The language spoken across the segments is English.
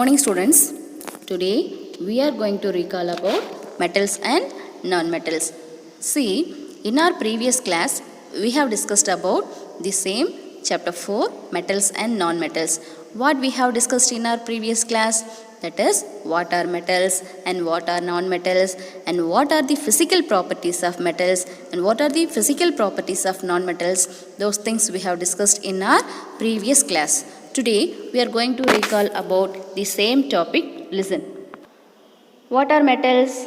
Good morning, students. Today we are going to recall about metals and non-metals. See, in our previous class we have discussed about the same chapter 4, metals and non-metals. What we have discussed in our previous class, that is what are metals and what are non-metals and what are the physical properties of metals and what are the physical properties of non-metals. Those things we have discussed in our previous class. Today we are going to recall about the same topic. Listen. What are metals?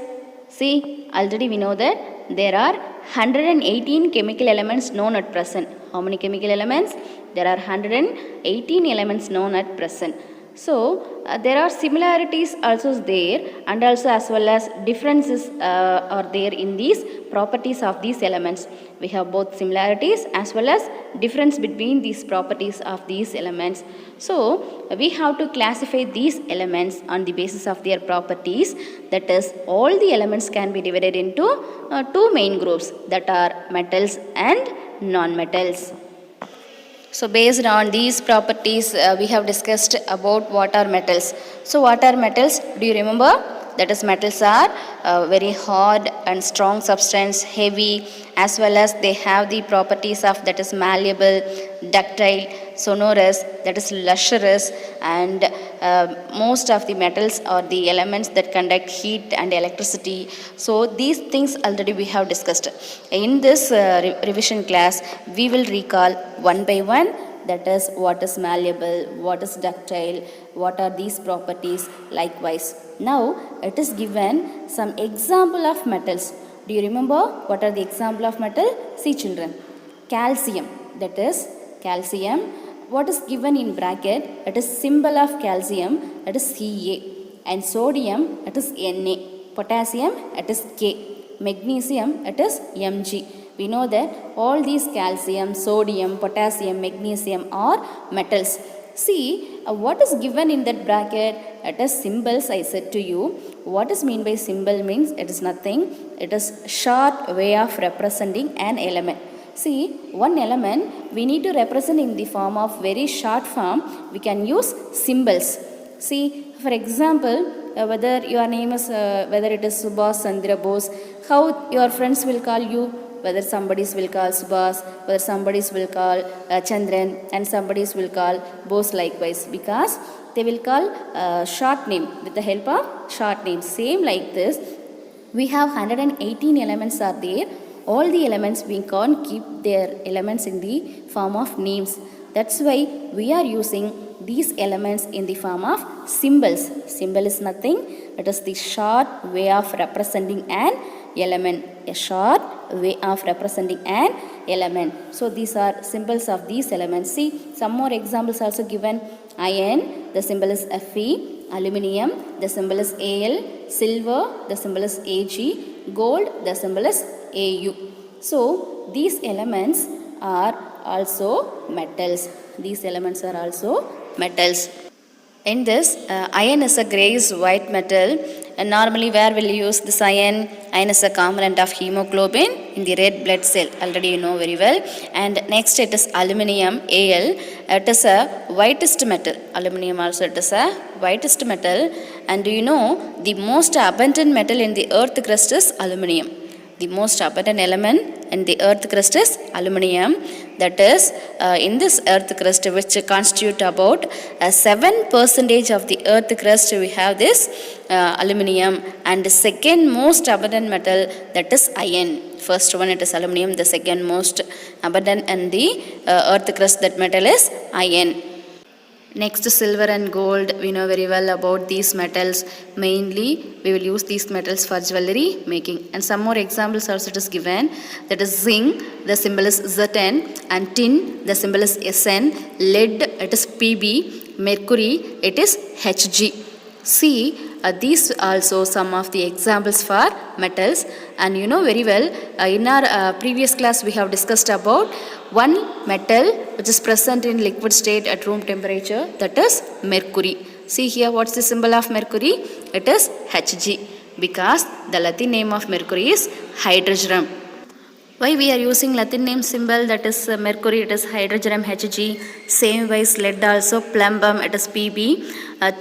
See, already we know that there are 118 chemical elements known at present. How many chemical elements? There are 118 elements known at present. So, there are similarities also there and also as well as differences are there in these properties of these elements. We have both similarities as well as difference between these properties of these elements. So, we have to classify these elements on the basis of their properties. That is, all the elements can be divided into two main groups, that are metals and non-metals. So based on these properties, we have discussed about what are metals. So what are metals? Do you remember? That is, metals are very hard and strong substance, heavy, as well as they have the properties of, that is, malleable, ductile, sonorous, that is lustrous, and most of the metals are the elements that conduct heat and electricity. So these things already we have discussed. In this revision class, we will recall one by one, that is, what is malleable, what is ductile, what are these properties likewise. Now it is given some example of metals. Do you remember what are the example of metal? See children, calcium, that is calcium. What is given in bracket? It is symbol of calcium, that is Ca, and sodium, it is Na, potassium, it is K, magnesium, it is Mg. We know that all these calcium, sodium, potassium, magnesium are metals. See, what is given in that bracket? It is symbols, I said to you. What is mean by symbol means? It is nothing. It is short way of representing an element. See, one element we need to represent in the form of very short form. We can use symbols. See, for example, whether your name is, whether it is Subhas Chandra Bose, how your friends will call you? Whether somebody will call Subhas, whether somebody will call Chandran, and somebody will call Bose likewise, because they will call short name with the help of short name. Same like this, we have 118 elements are there. All the elements, we can't keep their elements in the form of names. That's why we are using these elements in the form of symbols. Symbol is nothing. It is the short way of representing an element. A short way of representing an element. So these are symbols of these elements. See, some more examples also given. Iron, the symbol is Fe. Aluminium, the symbol is Al. Silver, the symbol is Ag. Gold, the symbol is Au. So these elements are also metals. These elements are also metals. In this, iron is a grayish white metal. And normally where will you use this iron? Iron is a component of hemoglobin in the red blood cell. Already you know very well. And next it is aluminium, Al. It is a whitest metal. Aluminium also it is a whitest metal. And do you know the most abundant metal in the earth crust is aluminium. The most abundant element in the earth crust is aluminium. That is, in this earth crust, which constitute about 7% of the earth crust, we have this aluminium. And the second most abundant metal, that is iron. First one it is aluminium. The second most abundant in the earth crust, that metal is iron. Next, silver and gold. We know very well about these metals. Mainly, we will use these metals for jewelry making. And some more examples also it is given. That is zinc, the symbol is Zn. And tin, the symbol is Sn. Lead, it is Pb. Mercury, it is Hg. See, these also some of the examples for metals. And you know very well, in our previous class we have discussed about one metal which is present in liquid state at room temperature, that is mercury. See here, what's the symbol of mercury? It is Hg, because the Latin name of mercury is hydrogen. Why we are using Latin name symbol, that is mercury, it is hydrogen Hg. Same wise lead also plumbum, it is Pb.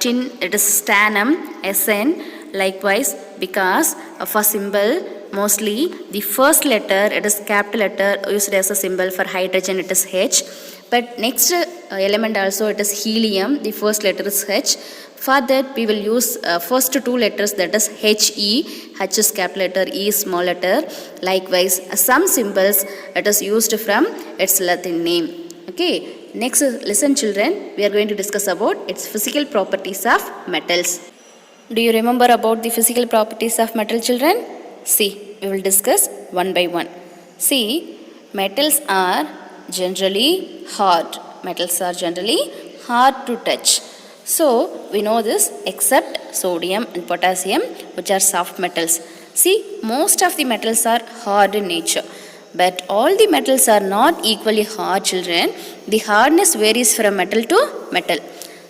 Tin, it is stannum, Sn. Likewise, because for symbol mostly the first letter, it is capital letter used as a symbol. For hydrogen it is H. But next element also it is helium, the first letter is H. For that we will use first two letters, that is He. H is capital letter, E is small letter. Likewise, some symbols it is used from its Latin name. Okay. Next, listen children, we are going to discuss about its physical properties of metals. Do you remember about the physical properties of metal, children? See, we will discuss one by one. See, metals are generally hard. Metals are generally hard to touch. So, we know this except sodium and potassium, which are soft metals. See, most of the metals are hard in nature. But all the metals are not equally hard, children. The hardness varies from metal to metal.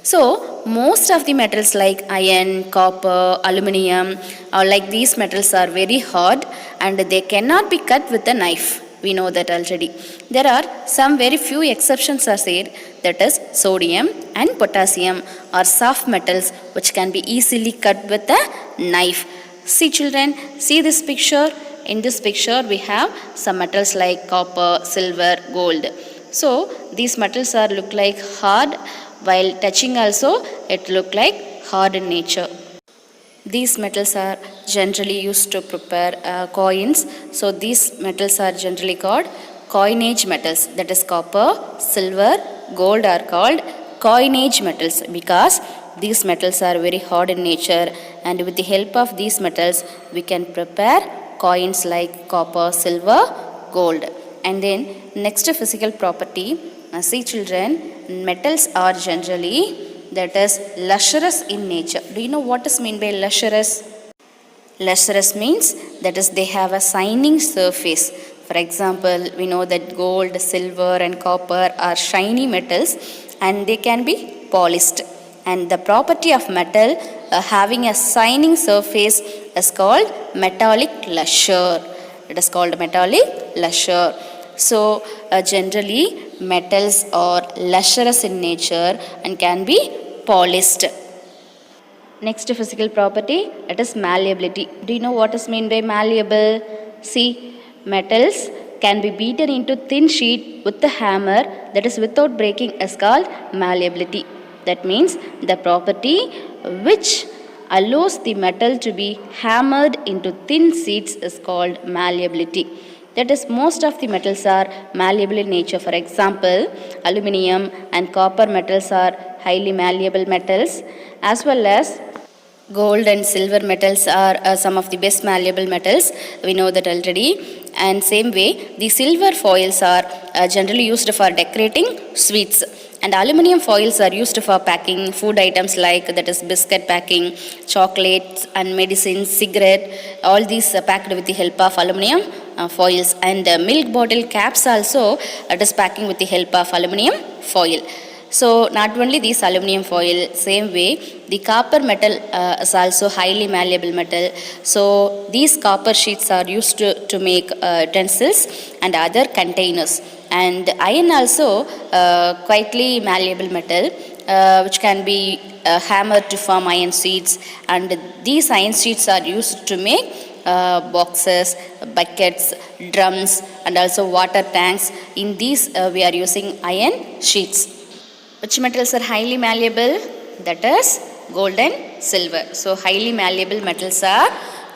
So, most of the metals like iron, copper, aluminium, or like these metals are very hard and they cannot be cut with a knife. We know that already. There are some very few exceptions are said, that is sodium and potassium are soft metals which can be easily cut with a knife. See children, see this picture. In this picture we have some metals like copper, silver, gold. So these metals are look like hard, while touching also it look like hard in nature. These metals are generally used to prepare coins. So these metals are generally called coinage metals. That is copper, silver, gold are called coinage metals because these metals are very hard in nature, and with the help of these metals we can prepare coins like copper, silver, gold. And then next physical property, see children, metals are generally, that is lustrous in nature. Do you know what is meant by lustrous? Lustrous means that is they have a shining surface. For example, we know that gold, silver and copper are shiny metals and they can be polished. And the property of metal having a shining surface is called metallic luster. It is called metallic luster. So generally metals are lustrous in nature and can be polished. Next physical property, it is malleability. Do you know what is meant by malleable? See, metals can be beaten into thin sheet with a hammer, that is without breaking, is called malleability. That means the property which allows the metal to be hammered into thin sheets is called malleability. That is, most of the metals are malleable in nature. For example, aluminium and copper metals are highly malleable metals, as well as gold and silver metals are some of the best malleable metals. We know that already. And same way, the silver foils are generally used for decorating sweets. And aluminium foils are used for packing food items like, that is biscuit packing, chocolates and medicines, cigarette. All these are packed with the help of aluminium foils. And milk bottle caps also, it is packing with the help of aluminium foil. So not only these aluminium foil, same way the copper metal is also highly malleable metal. So these copper sheets are used to make utensils and other containers. And iron also quietly malleable metal which can be hammered to form iron sheets. And these iron sheets are used to make boxes, buckets, drums and also water tanks. In these we are using iron sheets. Which metals are highly malleable? That is gold and silver. So highly malleable metals are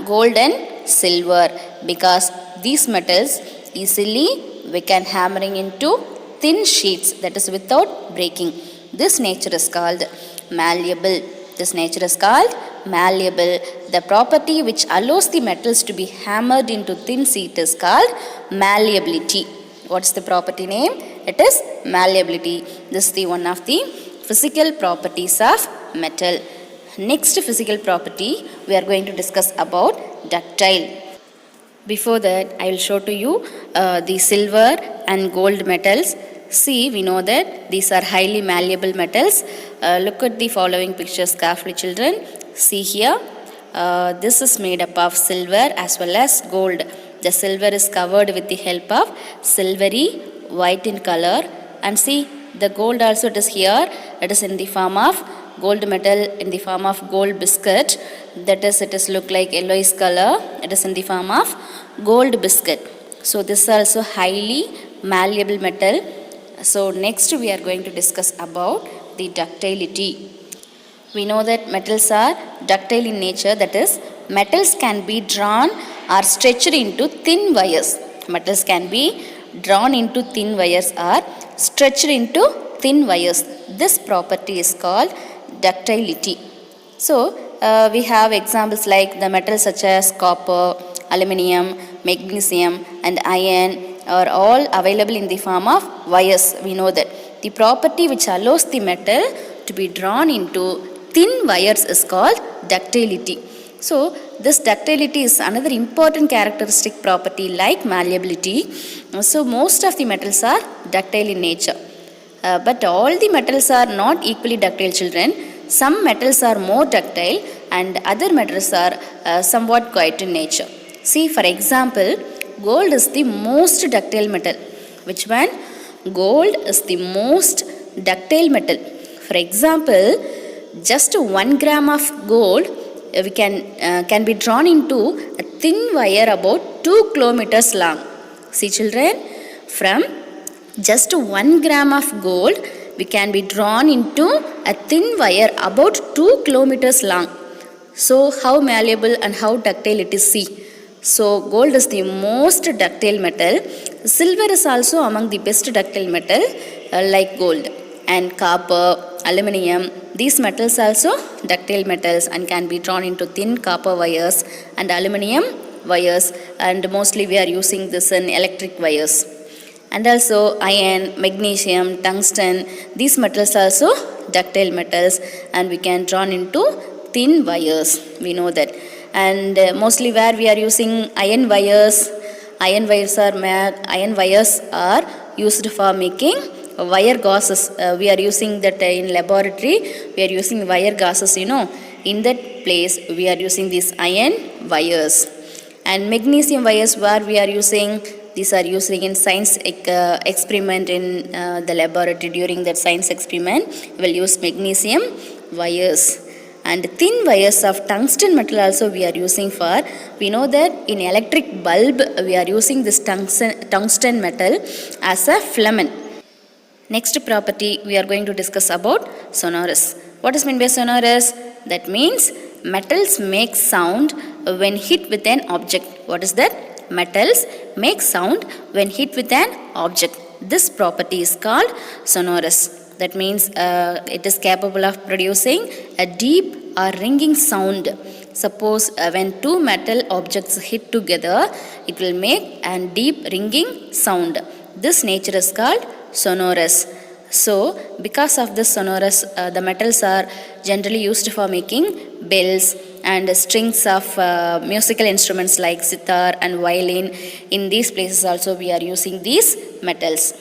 gold and silver because these metals easily we can hammering into thin sheets, that is without breaking. This nature is called malleable. This nature is called malleable. The property which allows the metals to be hammered into thin sheet is called malleability. What's the property name? It is malleability. This is the one of the physical properties of metal. Next physical property we are going to discuss about ductile. Before that, I will show to you the silver and gold metals. See, we know that these are highly malleable metals. Look at the following pictures carefully, children. See here, this is made up of silver as well as gold. The silver is covered with the help of silvery white in color. And see, the gold also it is here. It is in the form of gold metal in the form of gold biscuit. That is, it is look like yellowish color. It is in the form of gold biscuit. So this is also highly malleable metal. So next we are going to discuss about the ductility. We know that metals are ductile in nature, that is, metals can be drawn or stretched into thin wires. Metals can be drawn into thin wires or stretched into thin wires. This property is called ductility. So, we have examples like the metals such as copper, aluminium, magnesium, and iron are all available in the form of wires. We know that the property which allows the metal to be drawn into thin wires is called ductility. So, this ductility is another important characteristic property like malleability. So, most of the metals are ductile in nature. But all the metals are not equally ductile, children. Some metals are more ductile and other metals are somewhat quiet in nature. See, for example, gold is the most ductile metal. Which one? Gold is the most ductile metal. For example, just 1 gram of gold we can be drawn into a thin wire about 2 kilometers long. See, children, from just 1 gram of gold we can be drawn into a thin wire about 2 kilometers long. So how malleable and how ductile it is, see. So gold is the most ductile metal. Silver is also among the best ductile metal like gold. And copper, aluminium, these metals also ductile metals and can be drawn into thin copper wires and aluminium wires, and mostly we are using this in electric wires. And also iron, magnesium, tungsten, these metals are also ductile metals and we can drawn into thin wires. We know that. And mostly where we are using iron wires are used for making wire gases. We are using that in laboratory. We are using wire gases, In that place we are using these iron wires. And magnesium wires where we are using, these are used in science experiment in the laboratory. During that science experiment we will use magnesium wires. And thin wires of tungsten metal also we are using for, we know that in electric bulb we are using this tungsten metal as a filament. Next property we are going to discuss about sonorous. What is meant by sonorous? That means metals make sound when hit with an object. What is that? Metals make sound when hit with an object. This property is called sonorous. That means it is capable of producing a deep or ringing sound. Suppose when two metal objects hit together, it will make a deep ringing sound. This nature is called sonorous. So, because of this sonorous, the metals are generally used for making bells and strings of musical instruments like sitar and violin. In these places also we are using these metals.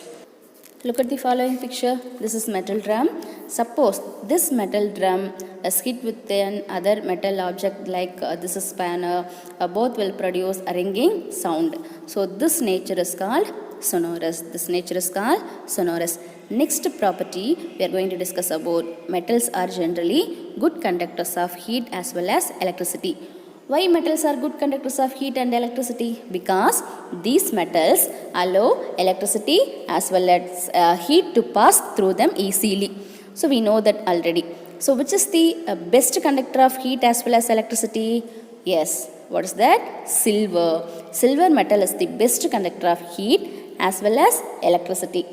Look at the following picture. This is metal drum. Suppose this metal drum is hit with an other metal object like this is spanner. Both will produce a ringing sound. So this nature is called sonorous. This nature is called sonorous. Next property we are going to discuss about metals are generally good conductors of heat as well as electricity. Why metals are good conductors of heat and electricity? Because these metals allow electricity as well as heat to pass through them easily. So we know that already. So which is the best conductor of heat as well as electricity? Yes. What is that? Silver. Silver metal is the best conductor of heat as well as electricity.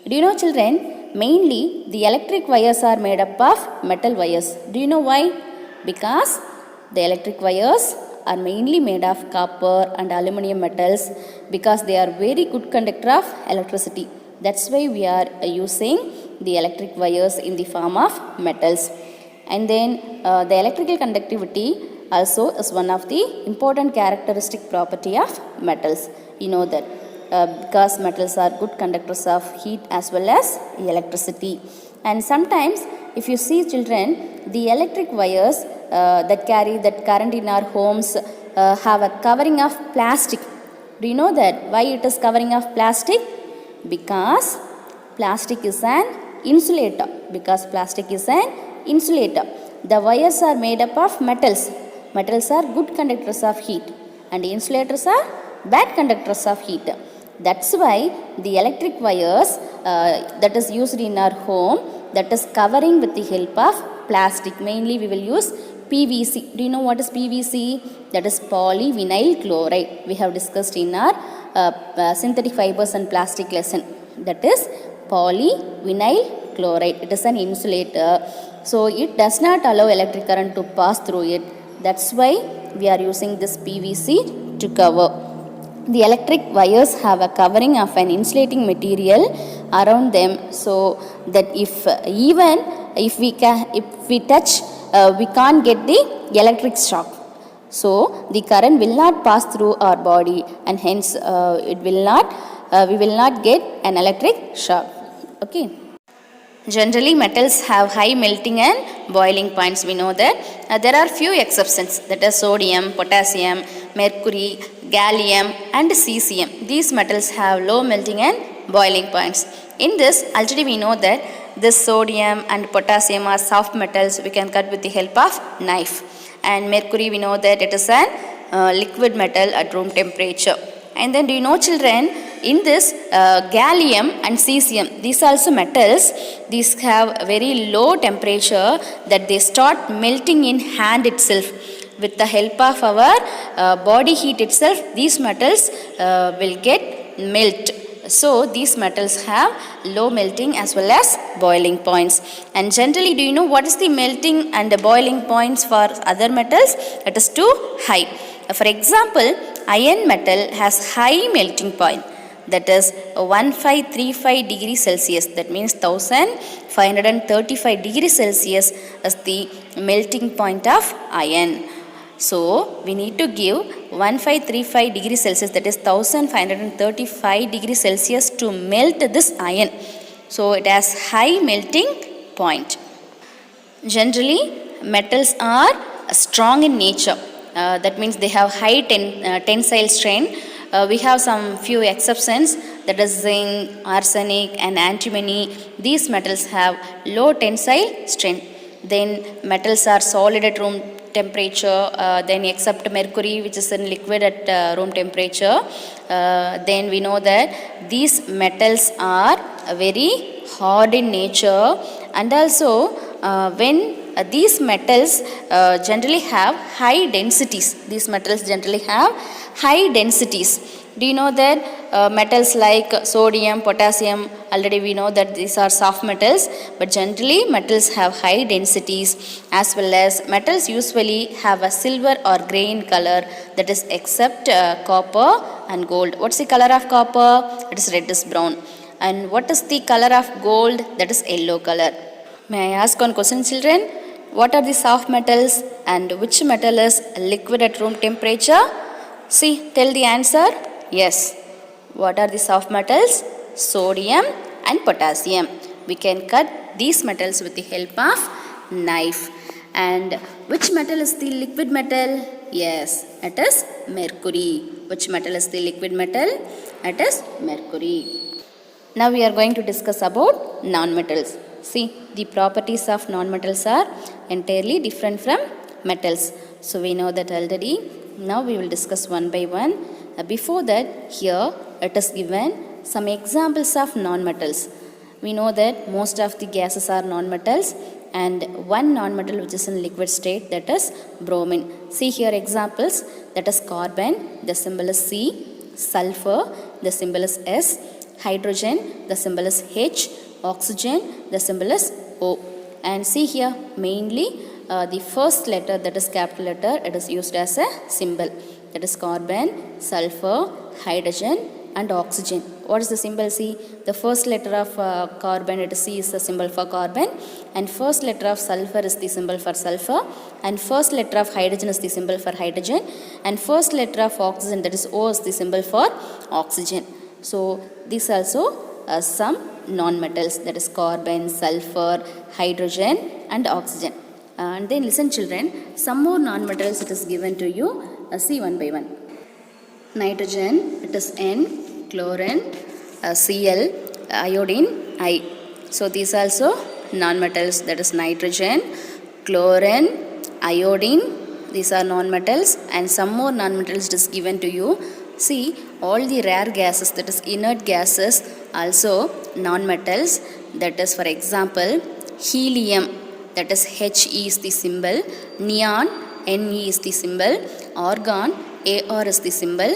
Do you know, children, mainly the electric wires are made up of metal wires. Do you know why? Because the electric wires are mainly made of copper and aluminium metals because they are very good conductor of electricity. That's why we are using the electric wires in the form of metals. And then the electrical conductivity also is one of the important characteristic property of metals. You know that because metals are good conductors of heat as well as electricity. And sometimes if you see, children, the electric wires that carry that current in our homes have a covering of plastic. Do you know that why it is covering of plastic? Because plastic is an insulator. Because plastic is an insulator. The wires are made up of metals. Metals are good conductors of heat and insulators are bad conductors of heat. That's why the electric wires that is used in our home, that is covering with the help of plastic. Mainly we will use PVC. Do you know what is PVC? That is polyvinyl chloride. We have discussed in our synthetic fibers and plastic lesson. That is polyvinyl chloride. It is an insulator. So it does not allow electric current to pass through it. That's why we are using this PVC to cover. The electric wires have a covering of an insulating material around them, so that if we touch, we can't get the electric shock. So the current will not pass through our body, and hence we will not get an electric shock. Okay. Generally, metals have high melting and boiling points. We know that there are few exceptions, that is sodium, potassium, mercury, gallium and cesium. These metals have low melting and boiling points. In this, already we know that this sodium and potassium are soft metals. We can cut with the help of knife. And mercury, we know that it is a liquid metal at room temperature. And then, do you know, children, in this gallium and cesium, these also metals, these have very low temperature that they start melting in hand itself. With the help of our body heat itself, these metals will get melt. So these metals have low melting as well as boiling points. And generally, do you know what is the melting and the boiling points for other metals? It is too high. For example, iron metal has high melting point. That is 1535 degrees Celsius. That means 1535 degrees Celsius is the melting point of iron. So we need to give 1535 degrees Celsius, that is 1535 degrees Celsius to melt this iron. So it has high melting point. Generally, metals are strong in nature. That means they have high tensile strength. We have some few exceptions, that is zinc, arsenic and antimony. These metals have low tensile strength. Then metals are solid at room temperature, then except mercury, which is in liquid at room temperature. Then we know that these metals are very hard in nature, and also when these metals generally have high densities. These metals generally have high densities. Do you know that metals like sodium, potassium, already we know that these are soft metals, but generally metals have high densities, as well as metals usually have a silver or grey in color, that is except copper and gold. What's the color of copper? It is reddish brown. And what is the color of gold? That is yellow color. May I ask one question, children? What are the soft metals and which metal is liquid at room temperature? See, tell the answer. Yes. What are the soft metals? Sodium and potassium. We can cut these metals with the help of knife. And which metal is the liquid metal? Yes, it is mercury. Which metal is the liquid metal? It is mercury. Now we are going to discuss about non-metals. See, the properties of non-metals are entirely different from metals. So we know that already. Now we will discuss one by one. Before that, here it is given some examples of non-metals. We know that most of the gases are non-metals, and one non-metal which is in liquid state, that is bromine. See here examples, that is carbon, the symbol is C, sulfur, the symbol is S, hydrogen, the symbol is H, oxygen, the symbol is O. And see here mainly the first letter, that is capital letter, it is used as a symbol. That is carbon, sulfur, hydrogen and oxygen. What is the symbol C? The first letter of carbon, it is C, is the symbol for carbon, and first letter of sulfur is the symbol for sulfur, and first letter of hydrogen is the symbol for hydrogen, and first letter of oxygen, that is O, is the symbol for oxygen. So these also some non-metals, that is carbon, sulfur, hydrogen and oxygen. And then listen children, some more non-metals it is given to you. See one by one. Nitrogen, it is N, chlorine, Cl, iodine, I. So these also non-metals, that is nitrogen, chlorine, iodine, these are non-metals, and some more non-metals is given to you. See, all the rare gases, that is inert gases, also non-metals, that is for example helium, that is He is the symbol, neon, Ne is the symbol, argon, Ar is the symbol,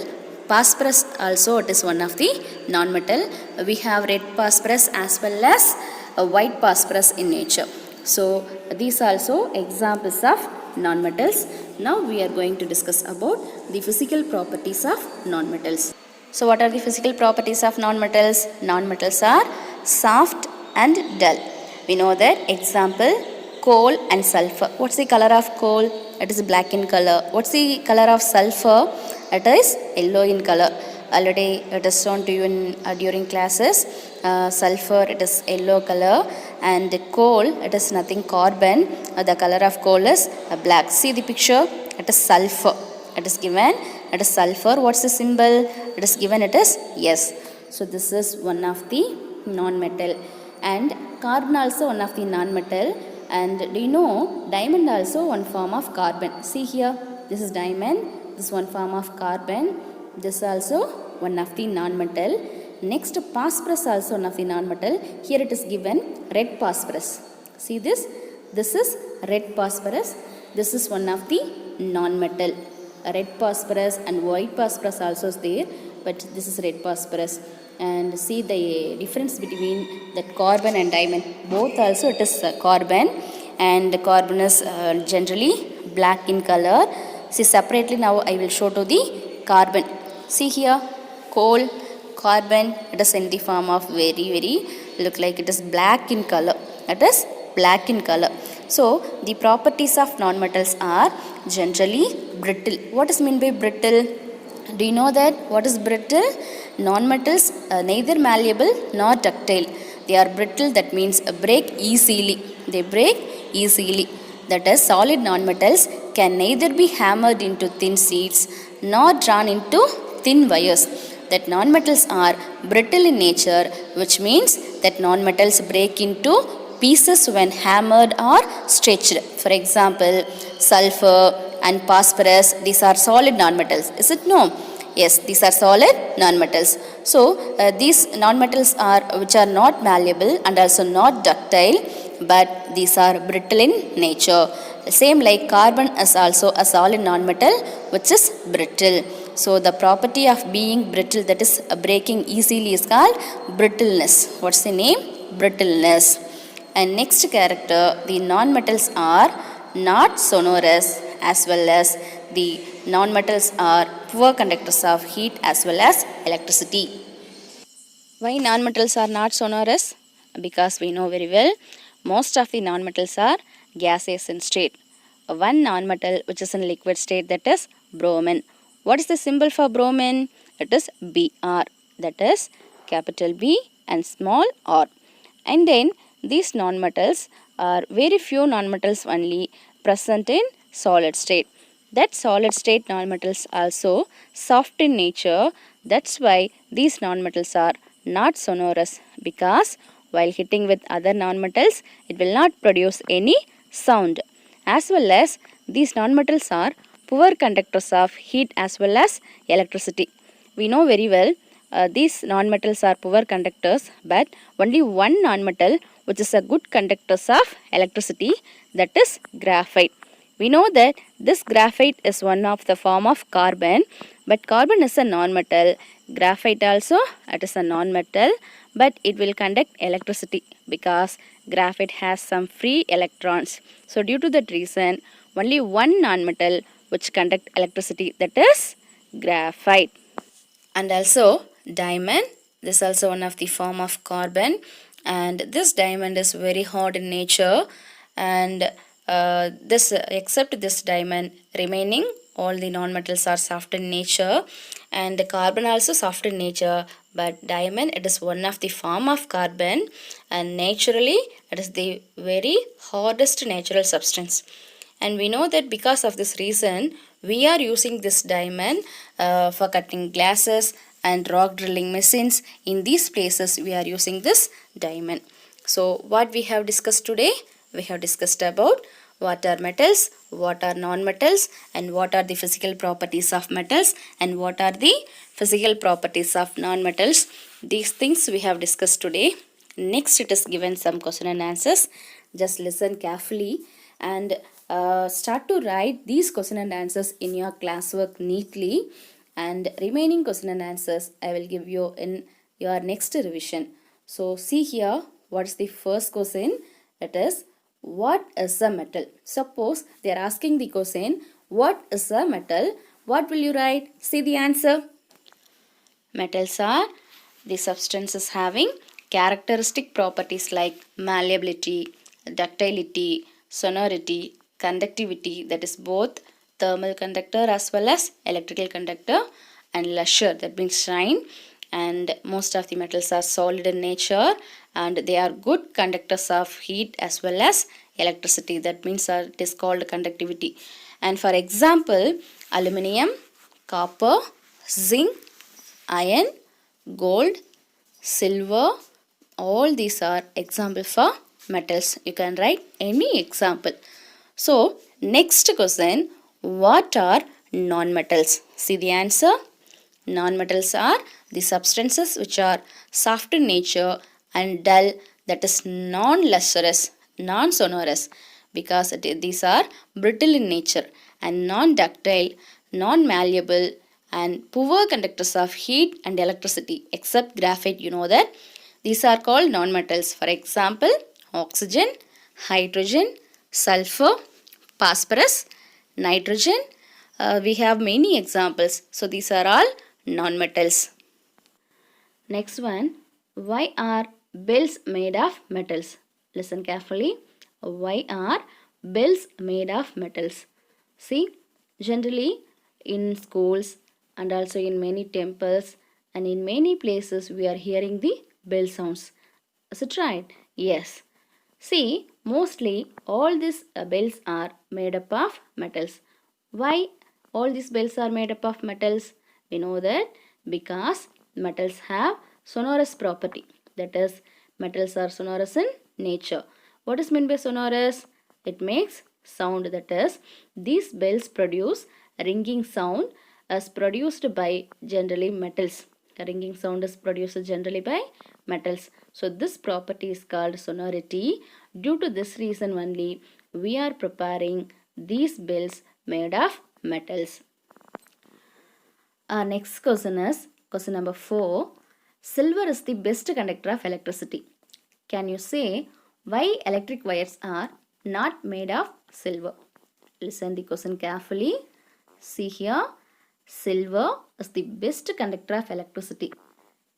phosphorus also it is one of the non-metal. We have red phosphorus as well as a white phosphorus in nature. So these also examples of non-metals. Now we are going to discuss about the physical properties of non-metals. So what are the physical properties of non-metals? Non-metals are soft and dull. We know that example coal and sulfur. What's the color of coal? It is black in color. What's the color of sulfur? It is yellow in color. Already it is shown to you in during classes. Sulfur it is yellow color, and coal it is nothing carbon. The color of coal is black. See the picture. It is sulfur. It is given. It is sulfur. What's the symbol? It is given. It is yes. So this is one of the non-metal, and carbon also one of the non-metal. And do you know diamond also one form of carbon? See here. This is diamond. This one form of carbon. This also one of the non-metal. Next, phosphorus also one of the non-metal. Here it is given red phosphorus. See this? This is red phosphorus. This is one of the non-metal. Red phosphorus and white phosphorus also is there, but this is red phosphorus. And see the difference between that carbon and diamond. Both also it is carbon, and carbon is generally black in color. See separately now I will show to the carbon. See here, coal, carbon, it is in the form of very look like it is black in color. It is black in color. So the properties of non-metals are generally brittle. What is meant by brittle? Do you know that? What is brittle? Non-metals neither malleable nor ductile. They are brittle, that means break easily. They break easily. That is, solid non-metals can neither be hammered into thin sheets nor drawn into thin wires. That non-metals are brittle in nature, which means that non-metals break into pieces when hammered or stretched. For example, sulfur and phosphorus, these are solid non-metals. Is it no? Yes, these are solid non-metals. So these non-metals are which are not malleable and also not ductile, but these are brittle in nature. Same like carbon is also a solid non-metal which is brittle. So the property of being brittle, that is breaking easily, is called brittleness. What's the name? Brittleness. And next character, the non-metals are not sonorous, as well as the non-metals are poor conductors of heat as well as electricity. Why non-metals are not sonorous? Because we know very well most of the non-metals are gaseous in state. One non-metal which is in liquid state, that is bromine. What is the symbol for bromine? It is Br, that is capital B and small r. And then these non-metals are very few non-metals only present in solid state. That solid state non-metals also soft in nature. That's why these non-metals are not sonorous, because while hitting with other non-metals, it will not produce any sound. As well as these non-metals are poor conductors of heat as well as electricity. We know very well these non-metals are poor conductors, but only one non-metal which is a good conductor of electricity, that is graphite. We know that this graphite is one of the form of carbon, but carbon is a non-metal. Graphite also, it is a non-metal, but it will conduct electricity because graphite has some free electrons. So due to that reason, only one non-metal which conduct electricity, that is graphite. And also diamond, this is also one of the form of carbon, and this diamond is very hard in nature, and this except this diamond, remaining all the non-metals are soft in nature, and the carbon also soft in nature, but diamond, it is one of the form of carbon, and naturally it is the very hardest natural substance. And we know that because of this reason, we are using this diamond for cutting glasses and rock drilling machines. In these places we are using this diamond. So what we have discussed today? We have discussed about what are metals, what are non-metals, and what are the physical properties of metals, and what are the physical properties of non-metals. These things we have discussed today. Next it is given some question and answers. Just listen carefully and start to write these question and answers in your classwork neatly, and remaining question and answers I will give you in your next revision. So see here, what is the first question? It is, what is a metal? Suppose they are asking the question, what is a metal? What will you write? See the answer. Metals are the substances having characteristic properties like malleability, ductility, sonority, conductivity, that is both thermal conductor as well as electrical conductor, and luster, that means shine. And most of the metals are solid in nature and they are good conductors of heat as well as electricity, that means it is called conductivity. And for example, aluminium, copper, zinc, iron, gold, silver, all these are example for metals. You can write any example. So next question, what are non-metals? See the answer. Non-metals are the substances which are soft in nature and dull, that is non-lustrous, non-sonorous, because these are brittle in nature, and non-ductile, non-malleable, and poor conductors of heat and electricity, except graphite. You know that these are called non-metals. For example, oxygen, hydrogen, sulfur, phosphorus, nitrogen. We have many examples. So these are all non-metals. Next one, why are bells made of metals? Listen carefully. Why are bells made of metals? See, generally in schools and also in many temples and in many places we are hearing the bell sounds. Is it right? Yes. See, mostly all these bells are made up of metals. Why all these bells are made up of metals? We know that because metals have sonorous property. That is, metals are sonorous in nature. What is meant by sonorous? It makes sound. That is, these bells produce a ringing sound as produced by generally metals. A ringing sound is produced generally by metals. So this property is called sonority. Due to this reason only we are preparing these bells made of metals. Our next question is question number 4. Silver is the best conductor of electricity. Can you say why electric wires are not made of silver? Listen the question carefully. See here, silver is the best conductor of electricity.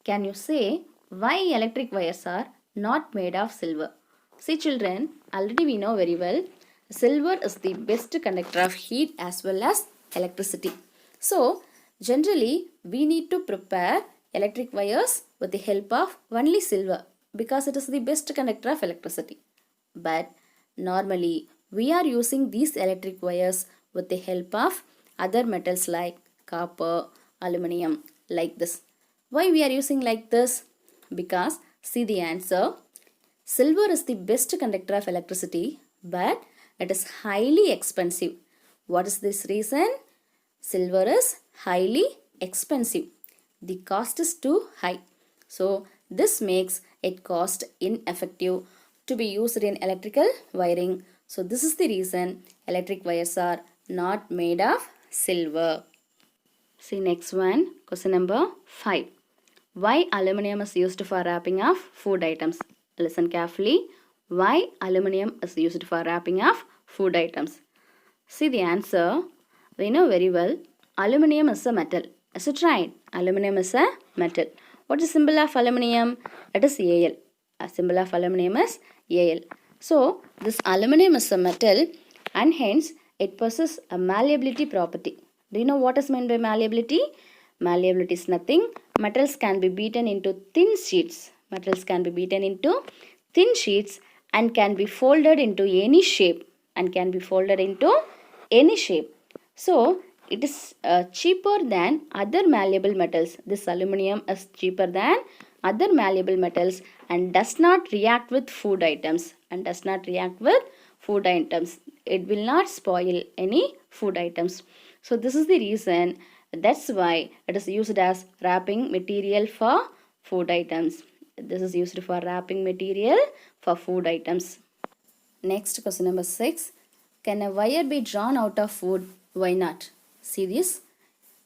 Can you say why electric wires are not made of silver? See children, already we know very well, silver is the best conductor of heat as well as electricity. So generally we need to prepare electric wires with the help of only silver because it is the best conductor of electricity. But normally we are using these electric wires with the help of other metals like copper, aluminium, like this. Why we are using like this? Because see the answer. Silver is the best conductor of electricity, but it is highly expensive. What is this reason? Silver is highly expensive. The cost is too high. So this makes it cost ineffective to be used in electrical wiring. So this is the reason electric wires are not made of silver. See next one, question number 5. Why aluminium is used for wrapping of food items? Listen carefully. Why aluminium is used for wrapping of food items? See the answer. We know very well. Aluminium is a metal. Is it right? Aluminium is a metal. What is the symbol of aluminium? It is Al. A symbol of aluminium is Al. So this aluminium is a metal and hence it possesses a malleability property. Do you know what is meant by malleability? Malleability is nothing. Metals can be beaten into thin sheets. Metals can be beaten into thin sheets and can be folded into any shape. So It is cheaper than other malleable metals. This aluminum is cheaper than other malleable metals and does not react with food items. It will not spoil any food items. So this is the reason. That's why it is used as wrapping material for food items. This is used for wrapping material for food items. Next, question number 6. Can a wire be drawn out of wood? Why not? See this.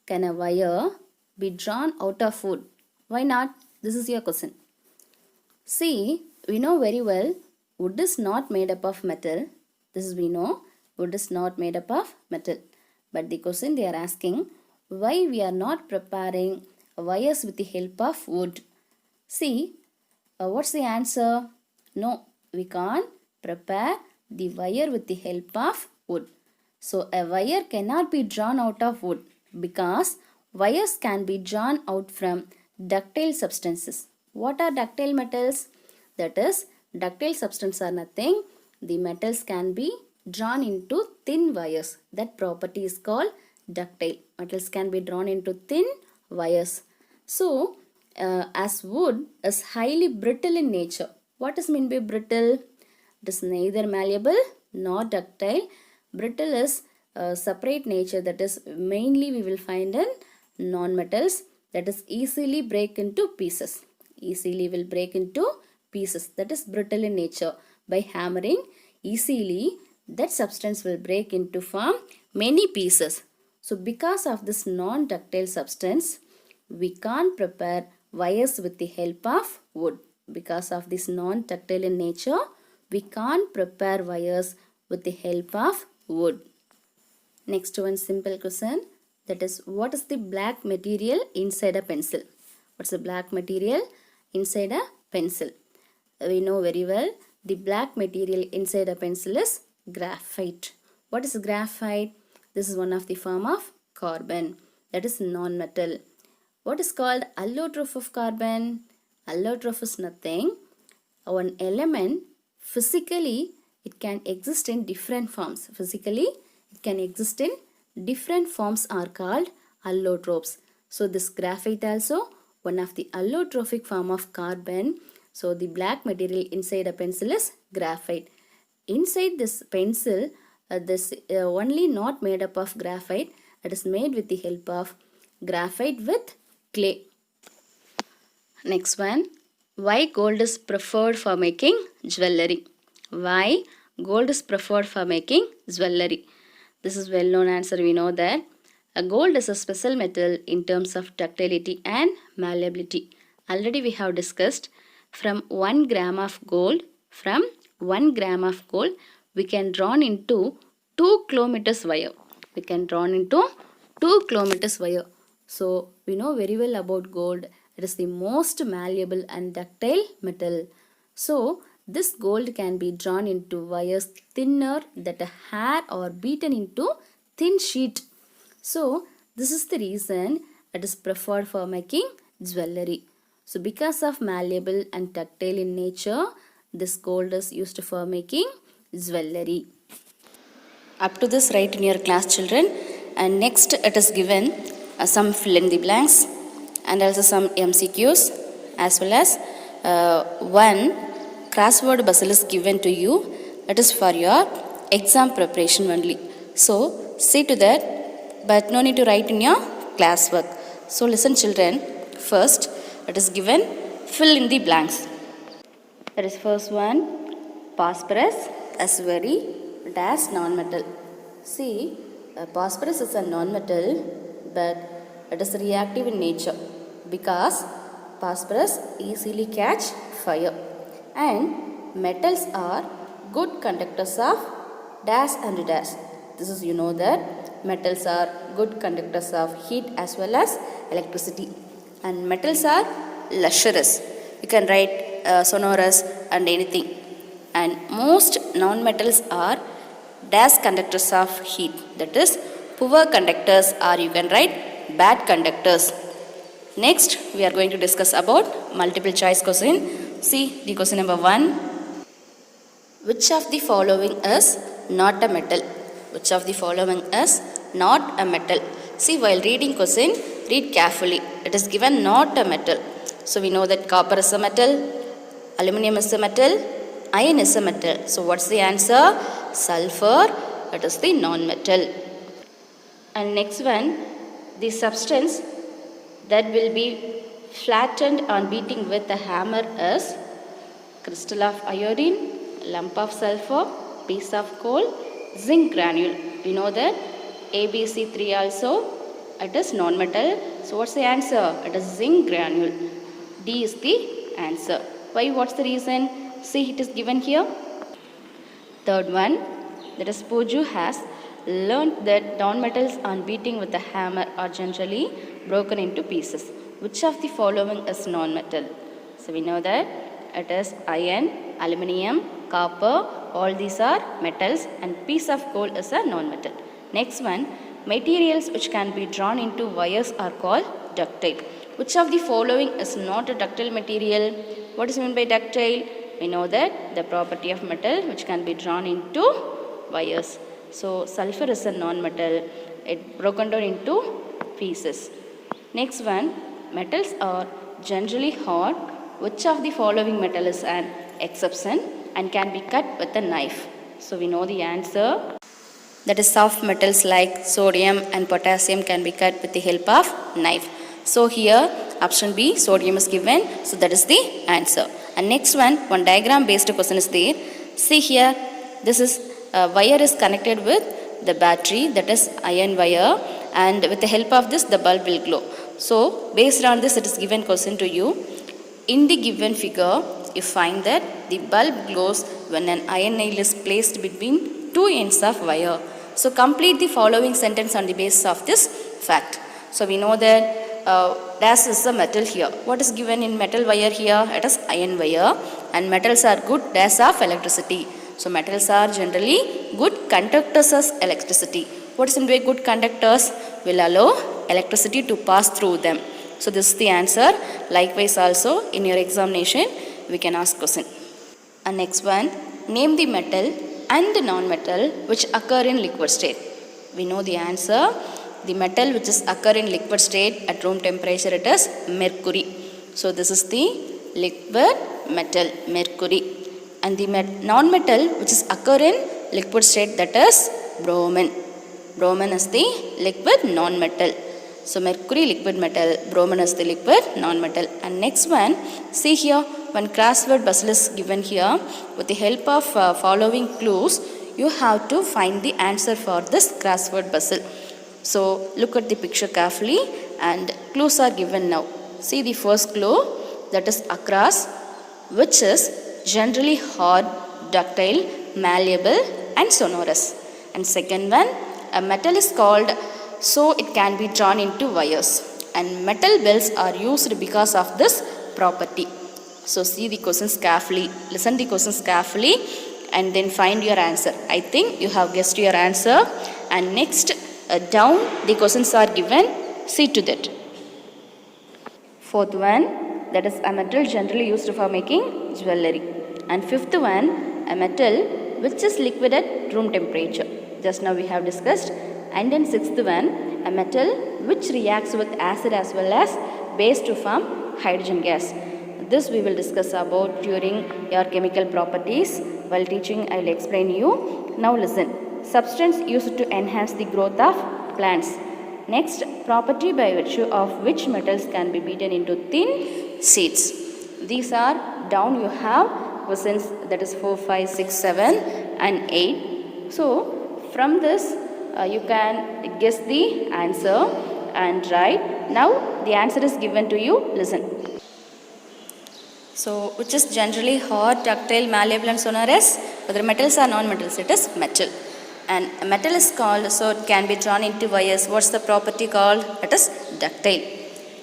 Can a wire be drawn out of wood? Why not? This is your question. See, we know very well wood is not made up of metal. This is we know wood is not made up of metal. But the question they are asking, why we are not preparing wires with the help of wood? See, what's the answer? No, we can't prepare the wire with the help of wood. So a wire cannot be drawn out of wood because wires can be drawn out from ductile substances. What are ductile metals? That is, ductile substances are nothing. The metals can be drawn into thin wires. That property is called ductile. Metals can be drawn into thin wires. So, as wood is highly brittle in nature. What is meant by brittle? It is neither malleable nor ductile. Brittle is separate nature, that is mainly we will find in non-metals, that is easily break into pieces. Easily will break into pieces, that is brittle in nature. By hammering easily, that substance will break into form many pieces. So because of this non-ductile substance, we can't prepare wires with the help of wood. Because of this non-ductile in nature, we can't prepare wires with the help of wood. Next one simple question, that is, what is the black material inside a pencil? What's the black material inside a pencil? We know very well the black material inside a pencil is graphite. What is graphite? This is one of the form of carbon, that is non-metal. What is called allotrope of carbon? Allotrope is nothing. One element physically it can exist in different forms. Physically it can exist in different forms are called allotropes. So this graphite also one of the allotropic form of carbon. So the black material inside a pencil is graphite. Inside this pencil, this only not made up of graphite. It is made with the help of graphite with clay. Next one, why gold is preferred for making jewelry? Why gold is preferred for making jewelry? This is well known answer. We know that a gold is a special metal in terms of ductility and malleability. Already we have discussed from 1 gram of gold, we can drawn into 2 kilometers wire. We can drawn into 2 kilometers wire. So we know very well about gold. It is the most malleable and ductile metal. So this gold can be drawn into wires thinner that a hair or beaten into thin sheet. So this is the reason it is preferred for making jewelry. So because of malleable and ductile in nature, this gold is used for making jewelry. Up to this write in your class, children. And next it is given some fill in the blanks and also some MCQs as well as one crossword puzzle is given to you. It is for your exam preparation only. So see to that, but no need to write in your classwork. So listen, children. First it is given fill in the blanks. That is first one, phosphorus is very dash non-metal. See, phosphorus is a non-metal, but it is reactive in nature because phosphorus easily catch fire. And metals are good conductors of dash and dash. This is, you know that metals are good conductors of heat as well as electricity. And metals are lustrous. You can write sonorous and anything. And most non-metals are dash conductors of heat. That is poor conductors, or you can write bad conductors. Next we are going to discuss about multiple choice question. See the question number 1. Which of the following is not a metal? Which of the following is not a metal? See, while reading question, read carefully. It is given not a metal. So we know that copper is a metal, aluminum is a metal, iron is a metal. So what's the answer? Sulfur. It is the non-metal. And next one, the substance that will be flattened on beating with a hammer is crystal of iodine, lump of sulfur, piece of coal, zinc granule. We know that ABC3 also, it is non-metal. So what's the answer? It is zinc granule. D is the answer. Why? What's the reason? See, it is given here. Third one, that is Poju has learned that non-metals on beating with a hammer are generally broken into pieces. Which of the following is non-metal? So we know that it is iron, aluminium, copper, all these are metals, and piece of coal is a non-metal. Next one, materials which can be drawn into wires are called ductile. Which of the following is not a ductile material? What is meant by ductile? We know that the property of metal which can be drawn into wires. So sulfur is a non-metal. It broken down into pieces. Next one, metals are generally hard. Which of the following metal is an exception and can be cut with a knife? So we know the answer. That is, soft metals like sodium and potassium can be cut with the help of knife. So here option B, sodium is given. So that is the answer. And next one diagram based question is there. See here, this is a wire is connected with the battery, that is iron wire, and with the help of this the bulb will glow. So based on this, it is given question to you. In the given figure, you find that the bulb glows when an iron nail is placed between two ends of wire. So complete the following sentence on the basis of this fact. So we know that dash is a metal here. What is given in metal wire here? It is iron wire, and metals are good dash of electricity. So metals are generally good conductors of electricity. What is in way good conductors? Will allow electricity to pass through them. So this is the answer. Likewise also in your examination we can ask question. And next one, name the metal and the non-metal which occur in liquid state. We know the answer. The metal which is occur in liquid state at room temperature, it is mercury. So this is the liquid metal, mercury. And the non-metal which is occur in liquid state, that is bromine. Bromine is the liquid non-metal. So mercury liquid metal, bromine is the liquid non-metal. And next one, see here, one crossword puzzle is given here. With the help of following clues, you have to find the answer for this crossword puzzle. So look at the picture carefully and clues are given now. See the first clue, that is across, which is generally hard, ductile, malleable and sonorous. And second one, a metal is called so it can be drawn into wires, and metal bells are used because of this property. So see the questions carefully, listen the questions carefully and then find your answer. I think you have guessed your answer. And next down the questions are given, see to that. Fourth one, that is a metal generally used for making jewelry. And fifth one, a metal which is liquid at room temperature. Just now we have discussed. And then sixth one, a metal which reacts with acid as well as base to form hydrogen gas. This we will discuss about during your chemical properties. While teaching, I will explain you. Now listen. Substance used to enhance the growth of plants. Next, property by virtue of which metals can be beaten into thin sheets. These are down you have questions, that is 4, 5, 6, 7 and 8. So from this you can guess the answer and write. Now the answer is given to you. Listen. So which is generally hard, ductile, malleable and sonorous? Whether metals or non-metals, it is metal. And a metal is called so it can be drawn into wires. What's the property called? It is ductile.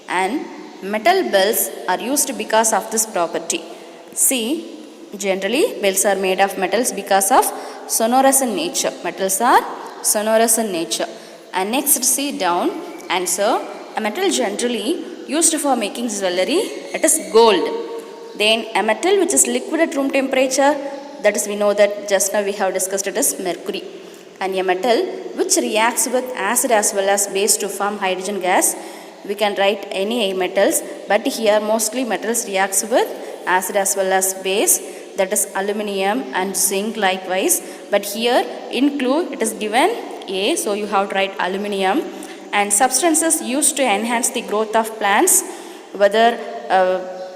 And metal bells are used because of this property. See, generally bells are made of metals because of sonorous in nature. Metals are sonorous in nature. And next, see down answer. A metal generally used for making jewelry, it is gold. Then a metal which is liquid at room temperature, that is we know that just now we have discussed, it is mercury. and a metal which reacts with acid as well as base to form hydrogen gas. We can write any metals, but here mostly metals reacts with acid as well as base, that is aluminium and zinc likewise. But here in clue it is given A, so you have to write aluminium. And substances used to enhance the growth of plants, whether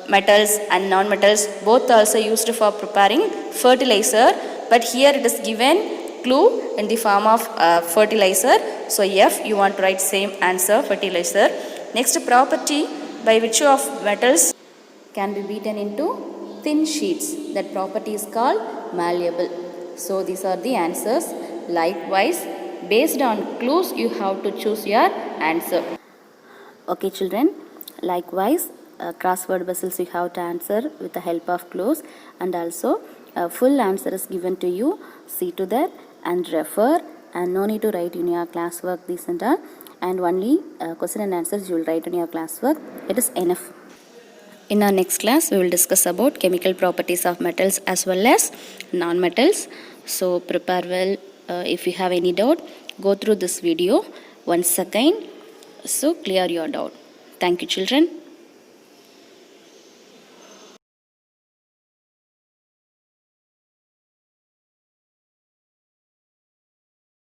metals and non-metals, both also used for preparing fertilizer. But here it is given clue in the form of fertilizer. So F, you want to write same answer, fertilizer. Next property by which of metals can be beaten into thin sheets. That property is called malleable. So these are the answers. Likewise, based on clues, you have to choose your answer. Okay children, likewise crossword puzzles you have to answer with the help of clues, and also full answer is given to you. See to that and refer, and no need to write in your classwork this and all, and only question and answers you will write in your classwork. It is enough. In our next class, we will discuss about chemical properties of metals as well as non-metals. So prepare well. If you have any doubt, go through this video once again. So clear your doubt. Thank you children.